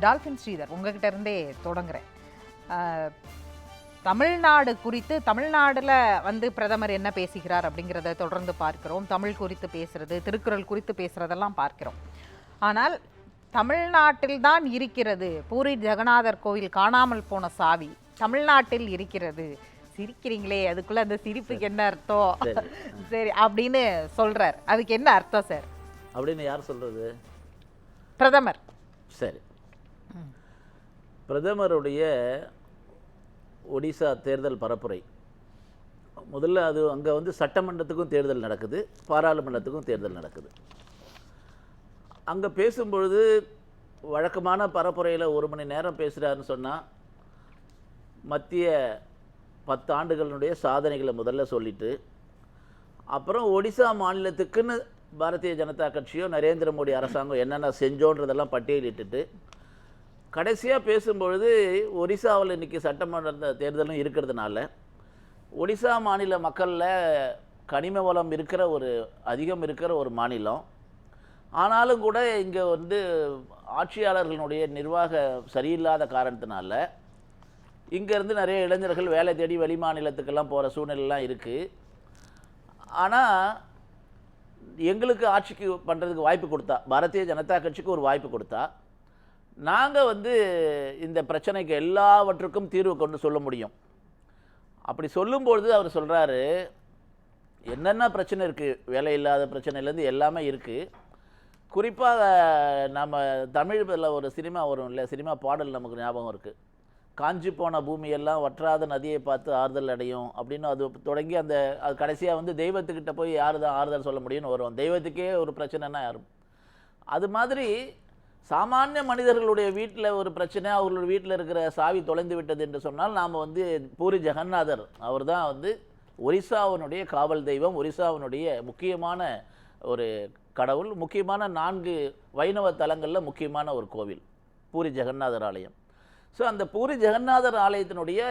Dolphin Sridhar, உங்ககிட்ட இருந்தே தொடங்குறேன். தமிழ்நாடு குறித்து தமிழ்நாடுல பிரதமர் என்ன பேசுகிறார் அப்படிங்கிறத தொடர்ந்து பார்க்கிறோம். தமிழ் குறித்து பேசுறது, திருக்குறள் குறித்து பேசுறதெல்லாம் பார்க்கிறோம். ஆனால் தமிழ்நாட்டில் தான் இருக்கிறது பூரி ஜெகநாதர் கோவில் காணாமல் போன சாவி தமிழ்நாட்டில் இருக்கிறது. சிரிக்கிறீங்களே, அதுக்குள்ள அந்த சிரிப்புக்கு என்ன அர்த்தம்? சரி அப்படின்னு சொல்றார், அதுக்கு என்ன அர்த்தம் சார் அப்படின்னு யார் சொல்றது? பிரதமர். சரி, பிரதமருடைய ஒடிசா தேர்தல் பரப்புரை முதல்ல அது அங்கே சட்டமன்றத்துக்கும் தேர்தல் நடக்குது, பாராளுமன்றத்துக்கும் தேர்தல் நடக்குது. அங்கே பேசும்பொழுது வழக்கமான பரப்புரையில் 1 மணி நேரம் பேசுகிறாருன்னு சொன்னால் மத்திய 10 ஆண்டுகளினுடைய சாதனைகளை முதல்ல சொல்லிட்டு, அப்புறம் ஒடிசா மாநிலத்துக்குன்னு பாரதிய ஜனதா கட்சியோ நரேந்திர மோடி அரசாங்கம் என்னென்ன செஞ்சோன்றதெல்லாம் பட்டியலிட்டுட்டு கடைசியாக பேசும்பொழுது ஒடிசாவில் இன்றைக்கி சட்டமன்ற தேர்தலும் இருக்கிறதுனால ஒடிசா மாநில மக்களில் கனிம வளம் அதிகம் இருக்கிற ஒரு மாநிலம், ஆனாலும் கூட இங்கே ஆட்சியாளர்களுடைய நிர்வாக சரியில்லாத காரணத்தினால இங்கேருந்து நிறைய இளைஞர்கள் வேலை தேடி வெளி மாநிலத்துக்கெல்லாம் போகிற சூழ்நிலைலாம் இருக்குது. ஆனால் எங்களுக்கு ஆட்சிக்கு பண்ணுறதுக்கு வாய்ப்பு கொடுத்தா, பாரதிய ஜனதா கட்சிக்கு ஒரு வாய்ப்பு கொடுத்தா, நாங்கள் இந்த பிரச்சனைக்கு எல்லாவற்றுக்கும் தீர்வு கொண்டு சொல்ல முடியும். அப்படி சொல்லும்பொழுது அவர் சொல்கிறாரு, என்னென்ன பிரச்சனை இருக்குது, வேலை இல்லாத பிரச்சனையிலேருந்து எல்லாமே இருக்குது. குறிப்பாக நம்ம தமிழில் ஒரு சினிமா வரும் இல்லை, சினிமா பாடல் நமக்கு ஞாபகம் இருக்குது, காஞ்சி போன பூமியெல்லாம் வற்றாத நதியை பார்த்து ஆறுதல் அடையும் அப்படின்னு. அது தொடங்கி அது கடைசியாக தெய்வத்துக்கிட்ட போய் யார் தான் ஆறுதல் சொல்ல முடியும்னு வரும். தெய்வத்துக்கே ஒரு பிரச்சனைனா யாரும். அது மாதிரி சாமானிய மனிதர்களுடைய வீட்டில் ஒரு பிரச்சனை, அவர்களுடைய வீட்டில் இருக்கிற சாவி தொலைந்து விட்டது என்று சொன்னால் நாம் பூரி ஜெகநாதர் அவர் தான் ஒரிசாவினுடைய காவல் தெய்வம், ஒரிசாவினுடைய முக்கியமான ஒரு கடவுள், முக்கியமான 4 வைணவ தலங்களில் முக்கியமான ஒரு கோவில் பூரி ஜெகநாதர் ஆலயம். ஸோ அந்த பூரி ஜெகநாதர் ஆலயத்தினுடைய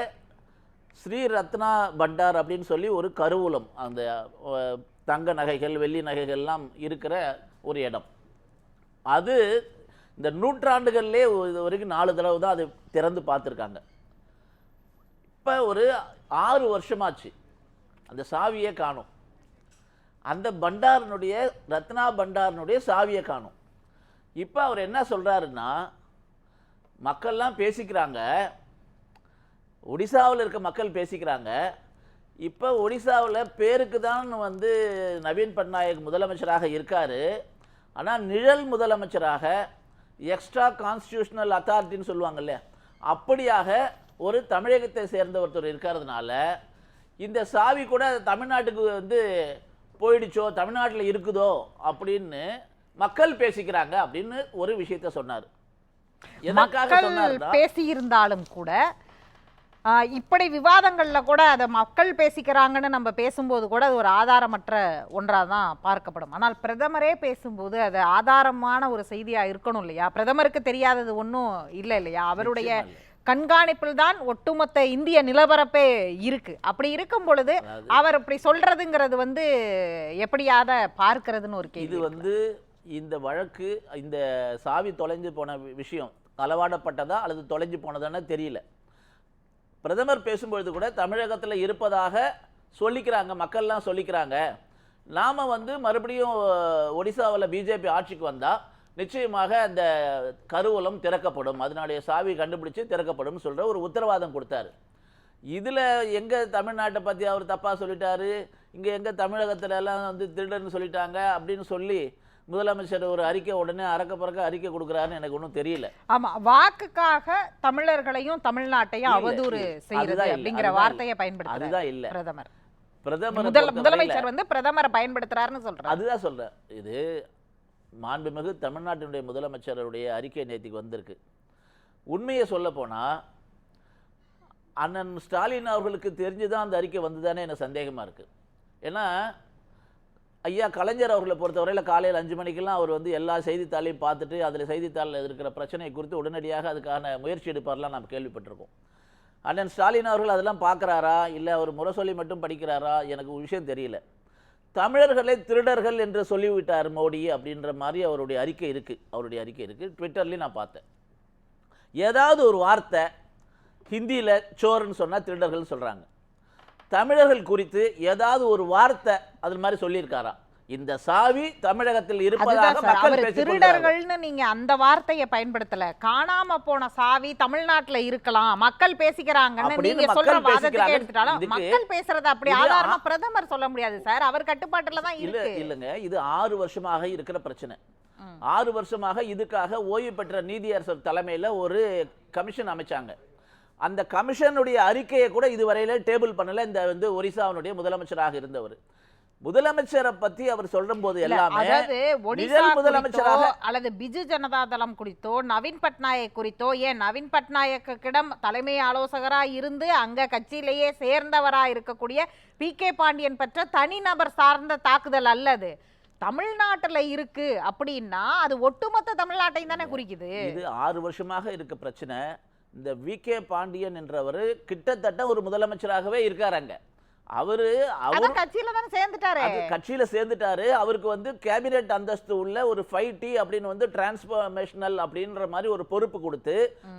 ஸ்ரீ ரத்னா பண்டார் அப்படின்னு சொல்லி ஒரு கருவூலம், அந்த தங்க நகைகள் வெள்ளி நகைகள்லாம் இருக்கிற ஒரு இடம். அது இந்த நூற்றாண்டுகள்லே இது வரைக்கும் 4 தடவை தான் அது திறந்து பார்த்துருக்காங்க. இப்போ ஒரு 6 வருஷமாச்சு அந்த சாவியை காணும். அந்த பண்டாரனுடைய ரத்னா பண்டாரனுடைய சாவியை காணும். இப்போ அவர் என்ன சொல்கிறாருன்னா, மக்கள்லாம் பேசிக்கிறாங்க, ஒடிசாவில் இருக்க மக்கள் பேசிக்கிறாங்க, இப்போ ஒடிசாவில் பேருக்கு தான் நவீன் பட்நாயக் முதலமைச்சராக இருக்கார், ஆனால் நிழல் முதலமைச்சராக எக்ஸ்ட்ரா கான்ஸ்டியூஷனல் அத்தாரிட்டின்னு சொல்லுவாங்க இல்லையா, அப்படியாக ஒரு தமிழகத்தை சேர்ந்த ஒருத்தர் இருக்கிறதுனால இந்த சாவி கூட தமிழ்நாட்டுக்கு போயிடுச்சோ, தமிழ்நாட்டில் இருக்குதோ அப்படின்னு மக்கள் பேசிக்கிறாங்க அப்படின்னு ஒரு விஷயத்த சொன்னார். பேசியிருந்தாலும் கூட இப்படி விவாதங்கள்ல கூட அதை மக்கள் பேசிக்கிறாங்கன்னு நம்ம பேசும்போது கூட அது ஒரு ஆதாரமற்ற ஒன்றாக தான் பார்க்கப்படும். ஆனால் பிரதமரே பேசும்போது அது ஆதாரமான ஒரு செய்தியா இருக்கணும் இல்லையா? பிரதமருக்கு தெரியாதது ஒன்றும் இல்லை இல்லையா? அவருடைய கண்காணிப்பில் தான் ஒட்டுமொத்த இந்திய நிலப்பரப்பே இருக்கு. அப்படி இருக்கும் பொழுது அவர் இப்படி சொல்றதுங்கிறது எப்படியாத பார்க்கிறதுன்னு ஒரு கேள்வி. இது இந்த வழக்கு, இந்த சாவி தொலைஞ்சு போன விஷயம் களவாடப்பட்டதா அல்லது தொலைஞ்சு போனதான்னு தெரியல. பிரதமர் பேசும்பொழுது கூட தமிழகத்தில் இருப்பதாக சொல்லிக்கிறாங்க, மக்கள்லாம் சொல்லிக்கிறாங்க. நாம் மறுபடியும் ஒடிசாவில் பிஜேபி ஆட்சிக்கு வந்தால் நிச்சயமாக அந்த கருவூலம் திறக்கப்படும், அதனுடைய சாவி கண்டுபிடிச்சு திறக்கப்படும் சொல்கிற ஒரு உத்தரவாதம் கொடுத்தாரு. இதில் எங்கே தமிழ்நாட்டை பற்றி அவர் தப்பாக சொல்லிட்டாரு, இங்கே எங்கே தமிழகத்துல எல்லாம் திருடன்னு சொல்லிட்டாங்க அப்படின்னு சொல்லி முதலமைச்சர் ஒரு அறிக்கை உடனே அறக்க பறக்க அறிக்கை கொடுக்குறாருன்னு எனக்கு ஒன்றும் தெரியல. ஆமா, வாக்குக்காக தமிழர்களையும் தமிழ்நாட்டையும் அவதூறு செய்யறது அப்படிங்கிற வார்த்தையை பயன்படுத்துறாரு. அதுதான் இல்ல பிரதமர் முதலமைச்சர் பிரதமரை பயன்படுத்துறாருன்னு சொல்றாரு. அதுதான் சொல்றேன். இது மாண்புமிகு தமிழ்நாட்டினுடைய முதலமைச்சருடைய அறிக்கை நேற்றுக்கு வந்திருக்கு. உண்மையை சொல்ல போனா அண்ணன் ஸ்டாலின் அவர்களுக்கு தெரிஞ்சுதான் அந்த அறிக்கை வந்துதானே எனக்கு சந்தேகமா இருக்கு. ஏன்னா ஐயா கலைஞர் அவர்களை பொறுத்தவரையில் காலையில் 5 மணிக்கெல்லாம் அவர் எல்லா செய்தித்தாளையும் பார்த்துட்டு அதில் செய்தித்தாளில் இருக்கிற பிரச்சனையை குறித்து உடனடியாக அதுக்கான முயற்சி எடுப்பார்லாம் நாம் கேள்விப்பட்டிருக்கோம். அண்ணன் ஸ்டாலின் அவர்கள் அதெல்லாம் பார்க்குறாரா இல்லை அவர் முரசொலி மட்டும் படிக்கிறாரா எனக்கு ஒரு விஷயம் தெரியல. தமிழர்களை திருடர்கள் என்று சொல்லிவிட்டார் மோடி அப்படின்ற மாதிரி அவருடைய அறிக்கை இருக்குது. ட்விட்டர்லேயும் நான் பார்த்தேன். ஏதாவது ஒரு வார்த்தை ஹிந்தியில் சோர்னு சொன்னால் திருடர்கள்னு சொல்கிறாங்க. தமிழர்கள் குறித்து ஏதாவது ஒரு வார்த்தை அது மாதிரி சொல்லியிருக்காரா? இந்த சாவி தமிழகத்தில் இருப்பதாக மக்கள் பேசிக் திருடர்கள்னு நீங்க அந்த வார்த்தையை பயன்படுத்தல. காணாம போன சாவி தமிழ்நாட்டுல இருக்கலாம், மக்கள் பேசிக்கிறாங்கன்னு நீங்க சொல்ற வாதத்துக்கு எடுத்துட்டாலும் மக்கள் பேசுறத அப்படி ஆதாரமா பிரதமர் சொல்ல முடியாது சார். அவர் கட்டுப்பாட்டுல தான் இருக்கு. இல்லங்க, இது 6 வருஷமாக இருக்கிற பிரச்சனை. 6 வருஷமாக இதுக்காக ஓய்வு பெற்ற நீதியரசர் தலைமையில் ஒரு கமிஷன் அமைச்சாங்க. அந்த கமிஷனுடைய அறிக்கையை கூட இதுவரையில டேபிள் பண்ணல இந்த ஒரிசாவுடைய முதலமைச்சராக இருந்தவர். முதலமைச்சரை பத்தி அவர் சொல்லும் போது எல்லாமே முதலமைச்சராக அல்லது பிஜு ஜனதா தளம் குறித்தோ நவீன் பட்நாயக் குறித்தோ, ஏன் நவீன் பட்நாயக்கிடம் தலைமை ஆலோசகரா இருந்து அங்க கட்சியிலேயே சேர்ந்தவரா இருக்கக்கூடிய PK பாண்டியன் பெற்ற தனிநபர் சார்ந்த தாக்குதல் அல்லது தமிழ்நாட்டுல இருக்கு அப்படின்னா அது ஒட்டுமொத்த தமிழ்நாட்டையும் தானே குறிக்குது. இது 6 வருஷமாக இருக்க பிரச்சனை. இந்த VK பாண்டியன் என்றவர் கிட்டத்தட்ட ஒரு முதலமைச்சராகவே இருக்காருங்க. அவரு கட்சியில தானே சேர்ந்துட்டாரு. கட்சியில சேர்ந்துட்டாரு. அவருக்கு கேபினெட் அந்தஸ்து உள்ள ஒரு 5T அப்படின்னு டிரான்ஸ்ஃபர்மேஷனல் அப்படின்ற மாதிரி ஒரு பொறுப்பு கொடுத்து,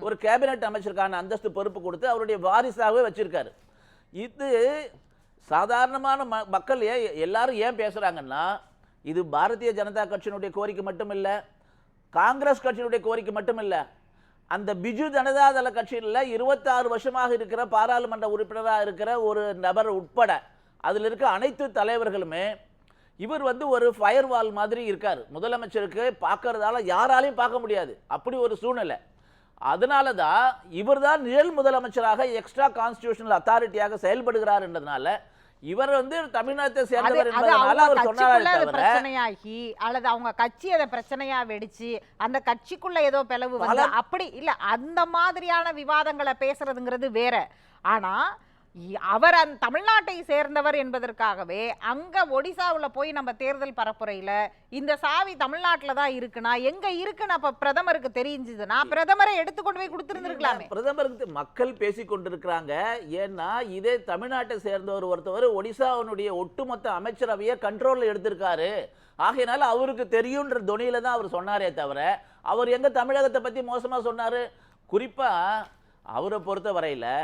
ஒரு கேபினெட் அமைச்சருக்கான அந்தஸ்து பொறுப்பு கொடுத்து அவருடைய வாரிசாகவே வச்சிருக்காரு. இது சாதாரணமான மக்கள் எல்லாரும் ஏன் பேசுறாங்கன்னா, இது பாரதிய ஜனதா கட்சியினுடைய கோரிக்கை மட்டும் இல்ல, காங்கிரஸ் கட்சியினுடைய கோரிக்கை மட்டும் இல்ல, அந்த பிஜு ஜனதா தள கட்சியில் 26 வருஷமாக இருக்கிற பாராளுமன்ற உறுப்பினராக இருக்கிற ஒரு நபர் உட்பட அதில் இருக்க அனைத்து தலைவர்களுமே இவர் ஒரு ஃபயர்வால் மாதிரி இருக்கார். முதலமைச்சருக்கு பார்க்கறதால யாராலையும் பார்க்க முடியாது, அப்படி ஒரு சூழ்நிலை. அதனால தான் இவர் தான் நிழல் முதலமைச்சராக எக்ஸ்ட்ரா கான்ஸ்டிடியூஷனல் அத்தாரிட்டியாக செயல்படுகிறார் என்றதுனால இவர் தமிழ்நாட்டை சேர்ந்தவர் என்பதனால அவர் சொன்னாரே பிரச்சனையாகி அல்லது அவங்க கட்சி அதை பிரச்சனையா வெடிச்சு அந்த கட்சிக்குள்ள ஏதோ பிளவு வந்து அப்படி இல்ல, அந்த மாதிரியான விவாதங்களை பேசுறதுங்கிறது வேற. ஆனா அவர் அந்த தமிழ்நாட்டை சேர்ந்தவர் என்பதற்காகவே அங்க ஒடிசாவுல போய் நம்ம தேர்தல் பரப்புரையில இந்த சாவி தமிழ்நாட்டுல தான் இருக்குன்னா எங்க இருக்குன்னு அப்ப பிரதமருக்கு தெரிஞ்சதுன்னா பிரதமரை எடுத்துக்கொண்டு போய் கொடுத்திருந்திருக்கலாமே. பிரதமருக்கு மக்கள் பேசிக் கொண்டிருக்கிறாங்க. ஏன்னா இதே தமிழ்நாட்டை சேர்ந்தவர் ஒருத்தவர் ஒடிசாவுடைய ஒட்டுமொத்த அமைச்சரவையை கண்ட்ரோல்ல எடுத்திருக்காரு. ஆகையினால அவருக்கு தெரியும்ன்ற துணியில தான் அவர் சொன்னாரே தவிர அவர் எங்க தமிழகத்தை பத்தி மோசமா சொன்னாரு? குறிப்பா அவரை பொறுத்த வரையில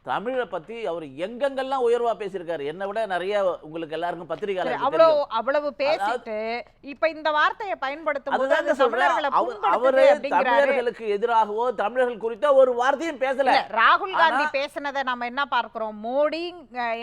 தமிழை பத்தி அவர் எங்கெங்கெல்லாம் உயர்வா பேசியிருக்காரு. என்னை விட நிறைய உங்களுக்கு எல்லாருக்கும் பத்திரிகையாளர் அவ்வளவு பேசிட்டு இப்ப இந்த வார்த்தையை பயன்படுத்தும் அவரு தமிழர்களுக்கு எதிராகவோ தமிழர்கள் குறித்த ஒரு வார்த்தையும் பேசல. ராகுல் காந்தி பேசினதை நம்ம என்ன பார்க்கிறோம், மோடி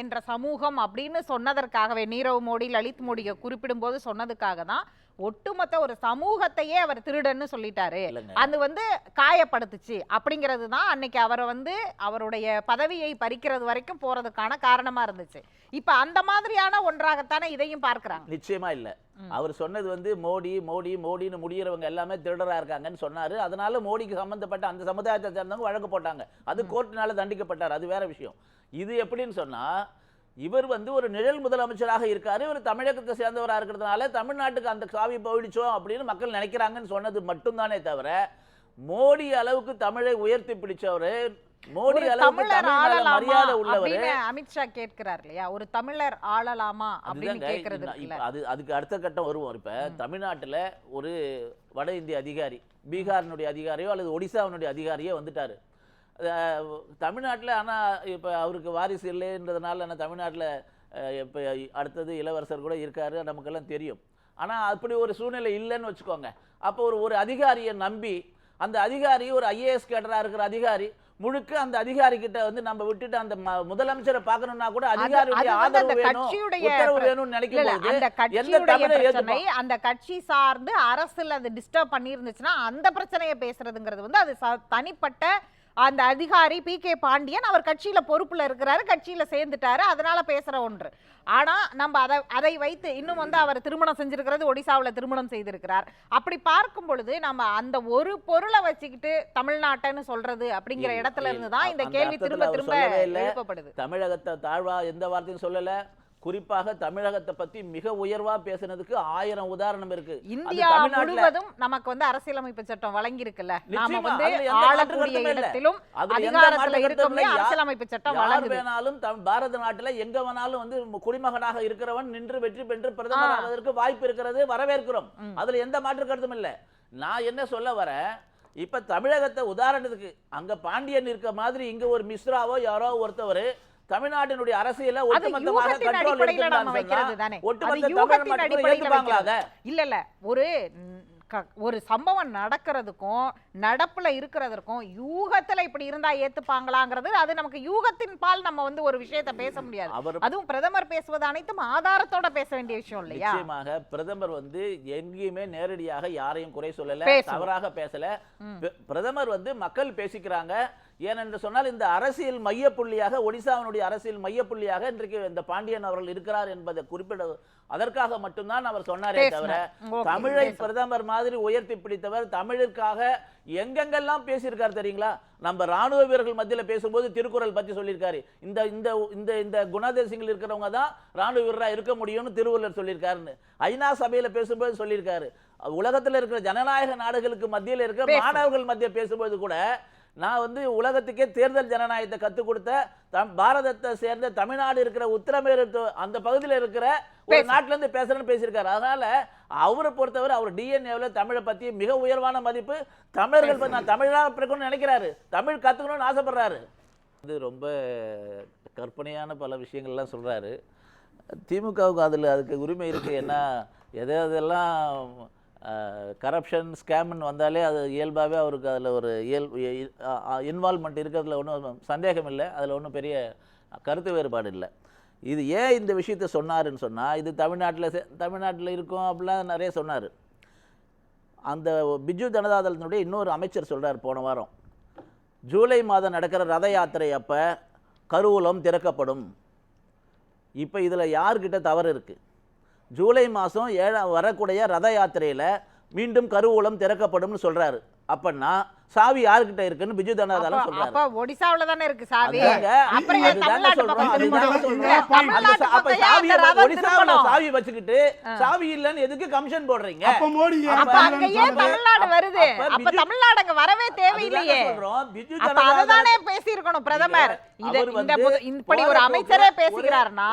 என்ற சமூகம் அப்படின்னு சொன்னதற்காகவே, நீரவ் மோடி லலித் மோடியை குறிப்பிடும் போது சொன்னதுக்காக தான் ஒட்டுமொத்த ஒரு சமூகத்தையே அவர் திருடன்னு சொல்லிட்டாரு. அது காயப்படுத்துச்சு அப்படிங்கிறது தான் அன்னைக்கு அவரை அவருடைய பதவியை பறிக்கிறது வரைக்கும் போறதுக்கான காரணமா இருந்துச்சு. இப்ப அந்த மாதிரியான ஒன்றாகத்தானே இதையும் பார்க்கிறாங்க. நிச்சயமா இல்ல. அவர் சொன்னது மோடி மோடி மோடின்னு முடியறவங்க எல்லாமே திருடரா இருக்காங்கன்னு சொன்னாரு. அதனால மோடிக்கு சம்பந்தப்பட்ட அந்த சமுதாயத்தை சேர்ந்தவங்க வழக்கு போட்டாங்க. அது கோர்ட்டினால தண்டிக்கப்பட்டார். அது வேற விஷயம். இது எப்படின்னு சொன்னா, இவர் ஒரு நிழல் முதலமைச்சராக இருக்காரு. இவர் தமிழகத்தை சேர்ந்தவராக இருக்கிறதுனால தமிழ்நாட்டுக்கு அந்த சாவி போயிடுச்சோம் அப்படின்னு மக்கள் நினைக்கிறாங்கன்னு சொன்னது மட்டும்தானே தவிர, மோடி அளவுக்கு தமிழை உயர்த்தி பிடிச்சவரு, மோடி அளவுக்கு மரியாதை உள்ளவர். அமித்ஷா கேட்கிறார் இல்லையா, ஒரு தமிழர் ஆளலாமா அப்படின்னு கேட்கறது. அதுக்கு அடுத்த கட்டம் வருவோம். இப்ப தமிழ்நாட்டுல ஒரு வட இந்திய அதிகாரி, பீகாரினுடைய அதிகாரியோ அல்லது ஒடிசாவினுடைய அதிகாரியோ வந்துட்டாரு தமிழ்நாட்டில். ஆனால் இப்போ அவருக்கு வாரிசு இல்லைன்றதுனால ஆனால் தமிழ்நாட்டில் இப்போ அடுத்தது இளவரசர் கூட இருக்காரு, நமக்கெல்லாம் தெரியும். ஆனால் அப்படி ஒரு சூழ்நிலை இல்லைன்னு வச்சுக்கோங்க. அப்போ ஒரு அதிகாரியை நம்பி அந்த அதிகாரி ஒரு IAS கேடராக இருக்கிற அதிகாரி முழுக்க அந்த அதிகாரி கிட்ட நம்ம விட்டுட்டு அந்த முதலமைச்சரை பார்க்கணும்னா கூட அதிகாரியுடைய ஆதரவு வேணும், உத்தரவு வேணும்னு நினைக்கும் போது அந்த கட்சி சார்ந்து அரசுல அது டிஸ்டர்ப் பண்ணி இருந்துச்சுன்னா அந்த பிரச்சனையை பேசுறதுங்கிறது அது தனிப்பட்ட அந்த அதிகாரி PK பாண்டியன் அவர் கட்சியில பொறுப்புல இருக்கிறாரு, கட்சியில சேர்ந்துட்டாரு, அதனால பேசுற ஒன்று. ஆனா நம்ம அதை வைத்து இன்னும் அவர் திருமணம் செஞ்சிருக்கிறது ஒடிசாவுல திருமணம் செய்திருக்கிறார். அப்படி பார்க்கும் பொழுது நம்ம அந்த ஒரு பொருளை வச்சுக்கிட்டு தமிழ்நாட்டைன்னு சொல்றது அப்படிங்கிற இடத்துல இருந்துதான் இந்த கேள்வி திரும்ப திரும்ப எழுப்பப்படுது. தமிழகத்தை தாழ்வா எந்த வார்த்தையும் சொல்லல. குறிப்பாக தமிழகத்தை பத்தி மிக உயர்வா பேசினதுக்கு 1000 உதாரணம் இருக்கு. இந்தியா முழுவதும் நமக்கு அரசியலமைப்பு சட்டம் வழங்கி இருக்குல்ல, நாம ஆளக்கூடிய இடத்திலும் அதிகாரத்துல இருக்கவே அரசியலமைப்பு சட்டம் வழங்குது. வேணாலும் பாரத நாட்டுல எங்க வேணாலும் குடிமகனாக இருக்கிறவன் நின்று வெற்றி பெற்று பிரதமர் ஆவதற்கு வாய்ப்பு இருக்கிறது, வரவேற்கிறோம். அதுல எந்த மாற்று கருத்தும் இல்ல. நான் என்ன சொல்ல வரேன், இப்ப தமிழகத்தை உதாரணத்துக்கு அங்க பாண்டியன் இருக்க மாதிரி இங்க ஒரு மிஸ்ராவோ யாரோ ஒருத்தவர் தமிழ்நாட்டினுடைய அரசியல ஒட்டுமொத்தமாக யூகத்தின் கண்ட்ரோல் அடிப்படையில நம்ம வைக்கிறது தானே. அது ஒட்டுமொத்த யூகத்தின் தமிழ் அடிப்படையில ஏத்துப்பாங்களா அத? இல்ல ஒரு சம்பவம் நடக்கிறதுக்கும் நடப்புல இருக்கிறதுக்கும் யூகத்துல இப்படி இருந்தா ஏத்துப்பாங்களாங்கிறது அது நமக்கு யூகத்தின் பால் நம்ம வந்து ஒரு விஷயத்தை பேச முடியாது. அதுவும் பிரதமர் பேசுவது அனைத்தும் ஆதாரத்தோட பேச வேண்டிய விஷயம் இல்லையா? நிச்சயமாக பிரதமர் வந்து எங்கேயுமே நேரடியாக யாரையும் குறை சொல்லல, தவறாக பேசல. பிரதமர் வந்து மக்கள் பேசிக்கிறாங்க. ஏனென்று சொன்னால் இந்த அரசியல் மையப்புள்ளியாக, ஒடிசாவினுடைய அரசியல் மையப்புள்ளியாக இன்றைக்கு இந்த பாண்டியன் அவர்கள் இருக்கிறார் என்பதை குறிப்பிட அதற்காக மட்டும்தான் அவர் சொன்னாரே தவிர தமிழை பிரதமர் மாதிரி உயர்த்தி பிடித்தவர், தமிழுக்காக எங்கெங்கெல்லாம் பேசியிருக்காரு தெரியுங்களா? நம்ம ராணுவ வீரர்கள் மத்தியில பேசும்போது திருக்குறள் பத்தி சொல்லியிருக்காரு. இந்த இந்த இந்த இந்த குணாதிசயங்கள் இருக்கிறவங்க தான் ராணுவ வீரராக இருக்க முடியும்னு திருவள்ளுவர் சொல்லியிருக்காருன்னு ஐநா சபையில பேசும்போது சொல்லியிருக்காரு. உலகத்தில் இருக்கிற ஜனநாயக நாடுகளுக்கு மத்தியில் இருக்கிற மாணவர்கள் மத்திய பேசும்போது கூட நான் வந்து உலகத்துக்கே தேர்தல் ஜனநாயகத்தை கற்றுக் கொடுத்த பாரதத்தை சேர்ந்த தமிழ்நாடு இருக்கிற உத்தரமேரூர் அந்த பகுதியில் இருக்கிற ஒரு நாட்டில இருந்து பேசுறேன்னு பேசியிருக்காரு. அதனால அவரை பொறுத்தவரை அவர் டிஎன்ஏவில் தமிழை பத்தி மிக உயர்வான மதிப்பு, தமிழர்கள் நான் தமிழாக பிறக்கணும்னு நினைக்கிறாரு, தமிழ் கத்துக்கணும்னு ஆசைப்படுறாரு. இது ரொம்ப கற்பனையான பல விஷயங்கள்லாம் சொல்றாரு. திமுகவுக்கு அதுக்கு உரிமை இருக்கு. ஏன்னா எதெல்லாம் கரப்ஷன் ஸ்கேம்னு வந்தாலே அது இயல்பாகவே அவருக்கு அதில் ஒரு இன்வால்மெண்ட் இருக்கிறதுல ஒன்றும் சந்தேகம் இல்லை, அதில் ஒன்றும் பெரிய கருத்து வேறுபாடு இல்லை. இது ஏன் இந்த விஷயத்தை சொன்னாருன்னு சொன்னால், இது தமிழ்நாட்டில் இருக்கும் அப்படிலாம் நிறைய சொன்னார். அந்த பிஜு ஜனதாதளத்தினுடைய இன்னொரு அமைச்சர் சொல்கிறார் போன வாரம், ஜூலை மாதம் நடக்கிற ரத யாத்திரை அப்போ கருவூலம் திறக்கப்படும். இப்போ இதில் யார்கிட்ட தவறு இருக்குது? ஜூலை மாதம் வரக்கூடிய ரத யாத்திரையில் மீண்டும் கருவூலம் திறக்கப்படும்னு சொல்றாரு. அப்பன்னா சாவி யார்கிட்ட இருக்குன்னு பிஜு ஜனதாதளம் சொல்றாரு. அப்ப ஒடிசாவுல தானே இருக்கு சாவி. அப்புறம் தமிழ்நாட்டு பக்கம் ஒடிசாவுல சாவி வச்சுக்கிட்டு சாவி இல்லன்னு எதுக்கு கமிஷன் போடுறீங்க? அப்ப அங்கேயே தமிழ்நாடு வருது. அப்ப தமிழ்நாடு அங்க வரவே தேவையில்லையே. அப்ப அததானே பேசி இருக்கணும் பிரதமர். இப்படி ஒரு அமைச்சரே பேசுகிறார்னா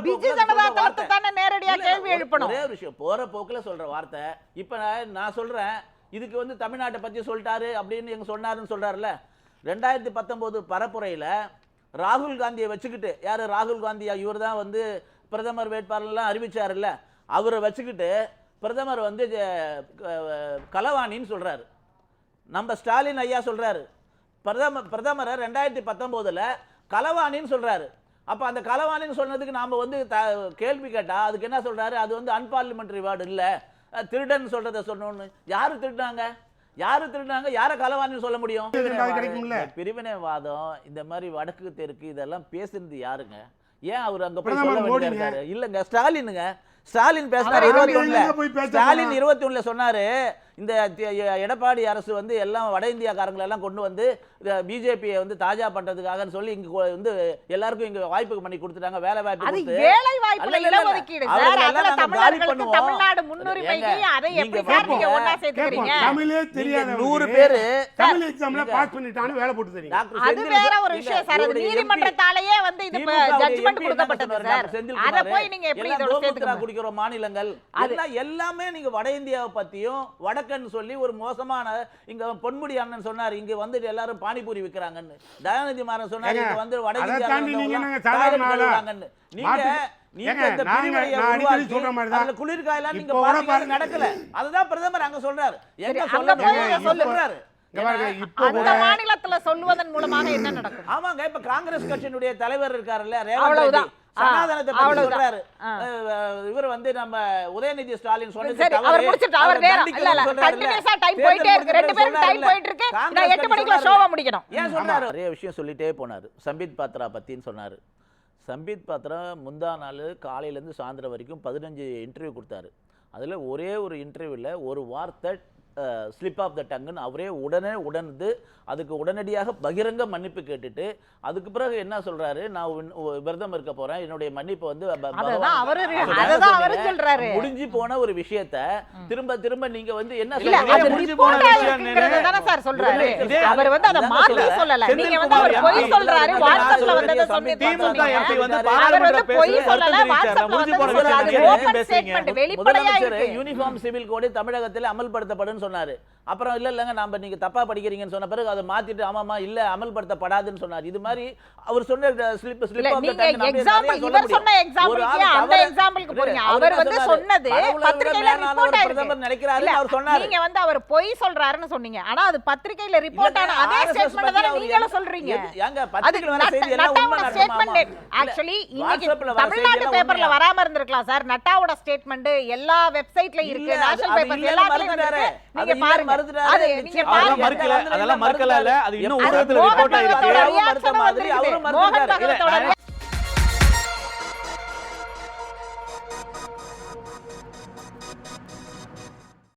பிஜு ஜனதாதளத்தை தானே நேரடியா கேள்வி எழுப்பணும். ஒரே விஷயம், போற போக்குல சொல்ற வார்த்தை. இப்ப நான் சொல்றேன், இதுக்கு வந்து தமிழ்நாட்டை பற்றி சொல்லிட்டாரு அப்படின்னு எங்க சொன்னாருன்னு சொல்றாருல. 2019 பரப்புரையில் ராகுல் காந்தியை வச்சுக்கிட்டு, யாரு ராகுல் காந்தியா, இவர் தான் வந்து பிரதமர் வேட்பாளர்லாம் அறிவிச்சாருல்ல, அவரை வச்சுக்கிட்டு பிரதமர் வந்து களவாணின்னு சொல்றாரு. நம்ம ஸ்டாலின் ஐயா சொல்றாரு பிரதமரை 2019 களவாணின்னு சொல்றாரு. அப்ப அந்த களவாணின்னு சொன்னதுக்கு நாம வந்து கேள்வி கேட்டா அதுக்கு என்ன சொல்றாரு? அது வந்து அன்பார்லிமெண்டரி வேர்டு இல்ல, திருடன் சொல்றதை சொன்னோன்னு. யாரு திருடினாங்க? யாரை களவாணின்னு சொல்ல முடியும்? பிரிவினைவாதம், இந்த மாதிரி வடக்கு தெற்கு இதெல்லாம் பேசுறது யாருங்க? ஏன் அவர் அங்க போய் சொல்ல வேண்டியிருக்காரு? இல்லங்க ஸ்டாலின் பேசினார் 21. ஸ்டாலின் 21 சொன்னாரு, இந்த எடப்பாடி அரசு வந்து எல்லாம் வட இந்தியாக்காரங்களை எல்லாம் கொண்டு வந்து பிஜேபியை வந்து தாஜா பண்றதுக்காக சொல்லி இங்க வந்து எல்லாருக்கும் இங்க வாய்ப்பு பண்ணி கொடுத்துட்டாங்க, வேலை வாய்ப்பு கொடுத்து. வேலை வாய்ப்புல இடஒதுக்கீடு சார், அதுல தமிழர்களுக்கு தமிழ்நாடு முன்னுரிமைக்கு அதை எப்படி சார் நீங்க ஒண்ணா சேர்த்துக்கிறீங்க? தமிழே தெரியாத 100 பேர் தமிழ் எக்ஸாம்ல பாஸ் பண்ணிட்டானு வேலை போட்டு தெரியும். அது வேற ஒரு விஷயம் சார். அது நீதிமன்றத்தாலேயே வந்து இது ஜட்ஜ்மென்ட் கொடுக்கப்பட்டது சார். அத போய் நீங்க எப்படி இதோட சேர்த்துக்க குடிக்கிற மாநிலங்கள் எல்லாமே நீங்க வட இந்தியாவை பத்தியும் வடக்கன்னு சொல்லி ஒரு மோசமான, இங்க பொன்முடி அண்ணன் சொன்னார் இங்க வந்து எல்லாரும் பானிபூரி விக்கிறாங்கன்னு, தயாநிதி மாறன் சொன்னார் இங்க வந்து வட இந்தியாங்கன்னு. நீங்க இந்த பிரிவினையை உருவாக்கி குளிர்காயெல்லாம் நீங்க பாத்தீங்கன்னா நடக்கல. அதுதான் பிரதமர் அங்க சொல்றாரு. எங்க சொல்றாரு? அந்த மாநிலத்துல சொல்வதன் மூலமாக என்ன நடக்கும்? ஆமாங்க, இப்ப காங்கிரஸ் கட்சியினுடைய தலைவர் இருக்காருல்ல ரேவந்த் ரெட்டி, சனாதனத்தை பத்தி சொல்றாரு. இவர் வந்து நம்ம உதயநிதி ஸ்டாலின் சொன்னது அவர் முடிச்சிட்டு அவர் நேரா இல்ல கண்டினியூஸா டைம் போயிட்டே இருக்கு. ரெண்டு பேரும் டைம் போயிட்டு இருக்கு. நான் 8 மணிக்குள்ள ஷோவை முடிக்கணும். ஏன் சொல்றாரு? நிறைய விஷயம் சொல்லிட்டே போனாரு. சம்பித் பாத்ரா பத்தின்னு சொன்னாரு. சம்பித் பாத்ரா முந்தா நாள் காலையில இருந்து சாயந்தரம் வரைக்கும் 15 இன்டர்வியூ கொடுத்தாரு. அதுல ஒரே ஒரு இன்டர்வியூல ஒரு வார்த்தை ஸ்லிப் ஆஃப் த டங்குன்னு அவரே உடனே அதுக்கு உடனடியாக பகிரங்க மன்னிப்பு கேட்டுட்டு அதுக்கு பிறகு என்ன சொல்றாரு, நான் விரதம் இருக்க போறேன், என்னுடைய மன்னிப்பு வந்து முடிஞ்சு போன ஒரு விஷயத்த திரும்ப திரும்ப நீங்க வந்து என்ன முடிஞ்சு போன விஷயம் சார் சொல்றாரு. அவர் வந்து அத மாத்தி சொல்லல. நீங்க வந்து அவர் பொய் சொல்றாரு. வாட்ஸ்அப்ல வந்தத சொன்னீங்க. திமுக எம்பி வந்து பாராளுமன்ற பொய் சொல்லல. வாட்ஸ்அப்ல முடிஞ்சு போன விஷயம் நீங்க பேசுறீங்க. வெளிப்படையா இருக்கு. யூனிஃபார்ம் சிவில் கோட் தமிழகத்தில் அமல்படுத்தப்படும் சொன்னாரு. அப்புறம் இல்லங்க நாம நீங்க தப்பா படிக்கிறீங்கன்னு சொன்ன பிறகு அதை மாத்திட்டு ஆமாமா இல்ல அமல்படுத்தப்படாதுன்னு சொன்னார். இது மாதிரி அவர் சொன்ன ஸ்லிப் இல்ல, நீங்க எக்ஸாம்பிள் இவர் சொன்ன எக்ஸாம்பிளுக்கு அந்த எக்ஸாம்பிளுக்கு போறீங்க. அவர் வந்து சொன்னது பத்திரிக்கையில ரிப்போர்ட் பிரதமர் நினைக்கிறாரு இல்ல, அவர் சொன்னாரு. நீங்க வந்து அவர் பொய் சொல்றாருன்னு சொன்னீங்க. ஆனா அது பத்திரிக்கையில ரிப்போர்ட் ஆன அதே ஸ்டேட்மென்ட் தான் நீங்களும் சொல்றீங்க. ஏங்க பத்திரிக்கையில வர செய்தி எல்லாம் உண்மை ஸ்டேட்மென்ட் ஆக்சுவலி இன்னைக்கு தமிழ்நாடு பேப்பர்ல வராம இருந்திருக்கலாம் சார். நட்டாவோட ஸ்டேட்மென்ட் எல்லா வெப்சைட்ல இருக்கு, நேஷனல் பேப்பர் எல்லாத்துலயும் இருக்கு. நீங்க பாருங்க. அது நீங்க பாருங்க. அதெல்லாம் மறுக்கல இல்ல, அது இன்னும் ஊடகத்துல ரிப்போர்ட் ஆயிருக்கு. மோகன் பகவத்தோட